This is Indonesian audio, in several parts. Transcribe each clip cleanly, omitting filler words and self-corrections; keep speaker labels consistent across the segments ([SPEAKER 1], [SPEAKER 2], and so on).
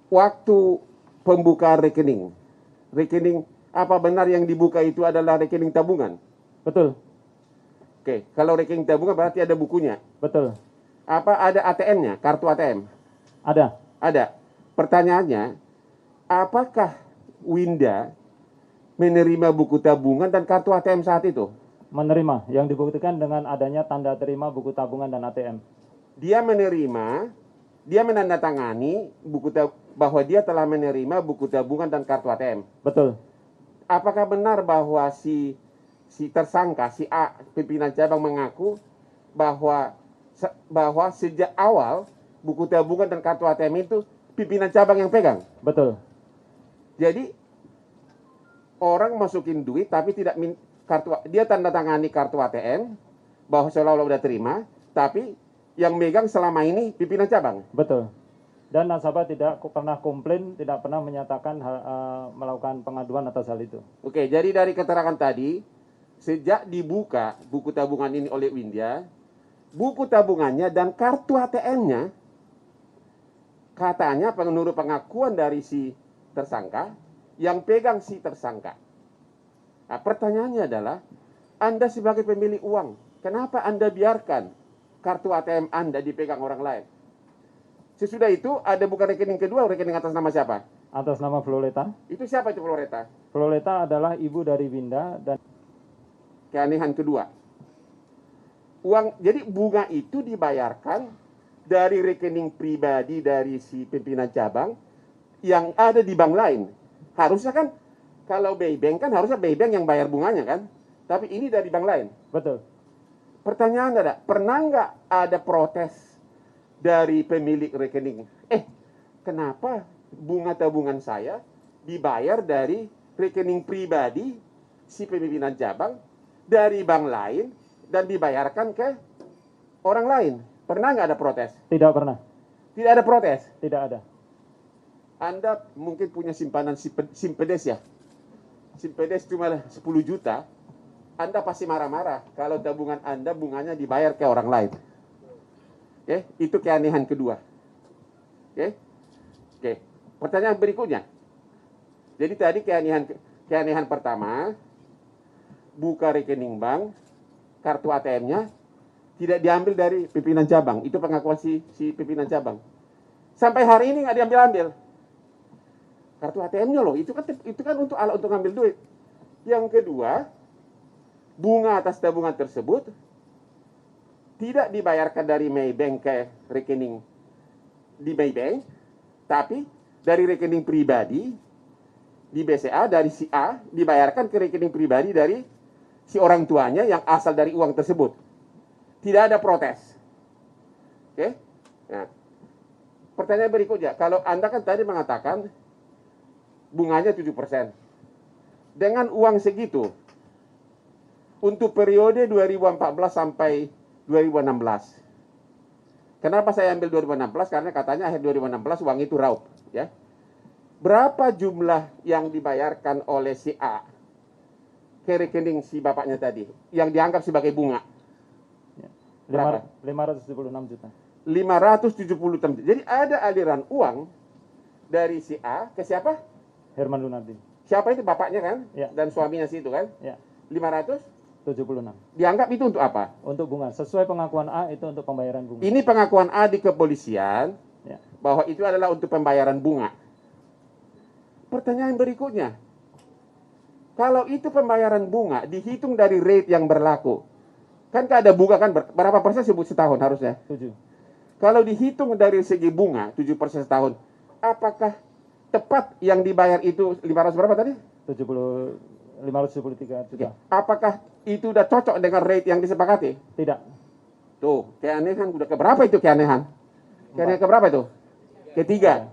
[SPEAKER 1] waktu pembukaan rekening, apa benar yang dibuka itu adalah rekening tabungan?
[SPEAKER 2] Betul.
[SPEAKER 1] Oke, kalau rekening tabungan berarti ada bukunya.
[SPEAKER 2] Betul.
[SPEAKER 1] Apa ada ATM-nya, kartu ATM?
[SPEAKER 2] Ada.
[SPEAKER 1] Ada. Pertanyaannya, apakah Winda menerima buku tabungan dan kartu ATM saat itu?
[SPEAKER 2] Menerima, yang dibuktikan dengan adanya tanda terima buku tabungan dan ATM.
[SPEAKER 1] Dia menerima, dia menandatangani bahwa dia telah menerima buku tabungan dan kartu ATM.
[SPEAKER 2] Betul.
[SPEAKER 1] Apakah benar bahwa si tersangka, si A, pimpinan cabang mengaku bahwa sejak awal buku tabungan dan kartu ATM itu pimpinan cabang yang pegang?
[SPEAKER 2] Betul.
[SPEAKER 1] Jadi orang masukin duit tapi tidak dia tanda tangani kartu ATM bahwa seolah-olah udah terima, tapi yang megang selama ini pimpinan cabang.
[SPEAKER 2] Betul. Dan nasabah tidak pernah komplain, tidak pernah menyatakan melakukan pengaduan atas hal itu.
[SPEAKER 1] Oke, jadi dari keterangan tadi, sejak dibuka buku tabungan ini oleh Winda, buku tabungannya dan kartu ATM-nya, katanya menurut pengakuan dari si tersangka, yang pegang si tersangka. Nah, pertanyaannya adalah, Anda sebagai pemilik uang, kenapa Anda biarkan kartu ATM Anda dipegang orang lain? Sesudah itu ada bukan rekening kedua, rekening atas nama siapa?
[SPEAKER 2] Atas nama Floreta.
[SPEAKER 1] Itu siapa itu Floreta?
[SPEAKER 2] Floreta adalah ibu dari Winda dan
[SPEAKER 1] keanehan kedua. Jadi bunga itu dibayarkan dari rekening pribadi dari si pimpinan cabang yang ada di bank lain. Harusnya kan kalau Bank kan harusnya Bank yang bayar bunganya kan? Tapi ini dari bank lain.
[SPEAKER 2] betul.
[SPEAKER 1] Pertanyaan ada, pernah nggak ada protes dari pemilik rekening? Kenapa bunga tabungan saya dibayar dari rekening pribadi si pimpinan cabang dari bank lain dan dibayarkan ke orang lain? Pernah nggak ada protes?
[SPEAKER 2] Tidak pernah.
[SPEAKER 1] Tidak ada protes?
[SPEAKER 2] Tidak ada.
[SPEAKER 1] Anda mungkin punya simpanan Simpedes ya? Simpedes cuma 10 juta, Anda pasti marah-marah kalau tabungan Anda bunganya dibayar ke orang lain. Oke, itu keanehan kedua. Oke. Pertanyaan berikutnya. Jadi tadi keanehan pertama, buka rekening bank, kartu ATM-nya tidak diambil dari pimpinan cabang. Itu pengakuan si pimpinan cabang. Sampai hari ini nggak diambil-ambil. Kartu ATM-nya loh, itu kan untuk alat untuk ngambil duit. Yang kedua, bunga atas tabungan tersebut tidak dibayarkan dari Maybank ke rekening di Maybank, tapi dari rekening pribadi di BCA dari si A dibayarkan ke rekening pribadi dari si orang tuanya yang asal dari uang tersebut. Tidak ada protes. Oke? Nah, pertanyaan berikutnya, kalau Anda kan tadi mengatakan bunganya 7%. Dengan uang segitu, untuk periode 2014 sampai 2016. Kenapa saya ambil 2016? Karena katanya akhir 2016 uang itu raup. Ya. Berapa jumlah yang dibayarkan oleh si A ke rekening si bapaknya tadi, yang dianggap sebagai bunga?
[SPEAKER 2] Berapa? 576 juta.
[SPEAKER 1] 576 juta. Jadi ada aliran uang dari si A ke siapa?
[SPEAKER 2] Herman Lunardi.
[SPEAKER 1] Siapa itu bapaknya kan?
[SPEAKER 2] Ya.
[SPEAKER 1] Dan suaminya situ kan?
[SPEAKER 2] Ya.
[SPEAKER 1] 576.
[SPEAKER 2] 76.
[SPEAKER 1] Dianggap itu untuk apa?
[SPEAKER 2] Untuk bunga. Sesuai pengakuan A itu untuk pembayaran bunga.
[SPEAKER 1] Ini pengakuan A di kepolisian
[SPEAKER 2] Ya.
[SPEAKER 1] bahwa itu adalah untuk pembayaran bunga. Pertanyaan berikutnya, kalau itu pembayaran bunga dihitung dari rate yang berlaku, kan ada bunga kan berapa persen sebut setahun harusnya?
[SPEAKER 2] 7.
[SPEAKER 1] Kalau dihitung dari segi bunga 7% setahun, apakah tepat yang dibayar itu 500 berapa tadi?
[SPEAKER 2] 573 juta.
[SPEAKER 1] Apakah itu udah cocok dengan rate yang disepakati?
[SPEAKER 2] Tidak.
[SPEAKER 1] Tuh, keanehan udah keberapa itu keanehan? Keanehan keberapa itu? Ketiga.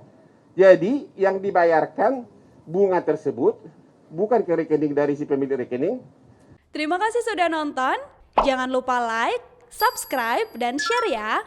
[SPEAKER 1] Jadi yang dibayarkan bunga tersebut bukan ke rekening dari si pemilik rekening.
[SPEAKER 3] Terima kasih sudah nonton. Jangan lupa like, subscribe, dan share ya.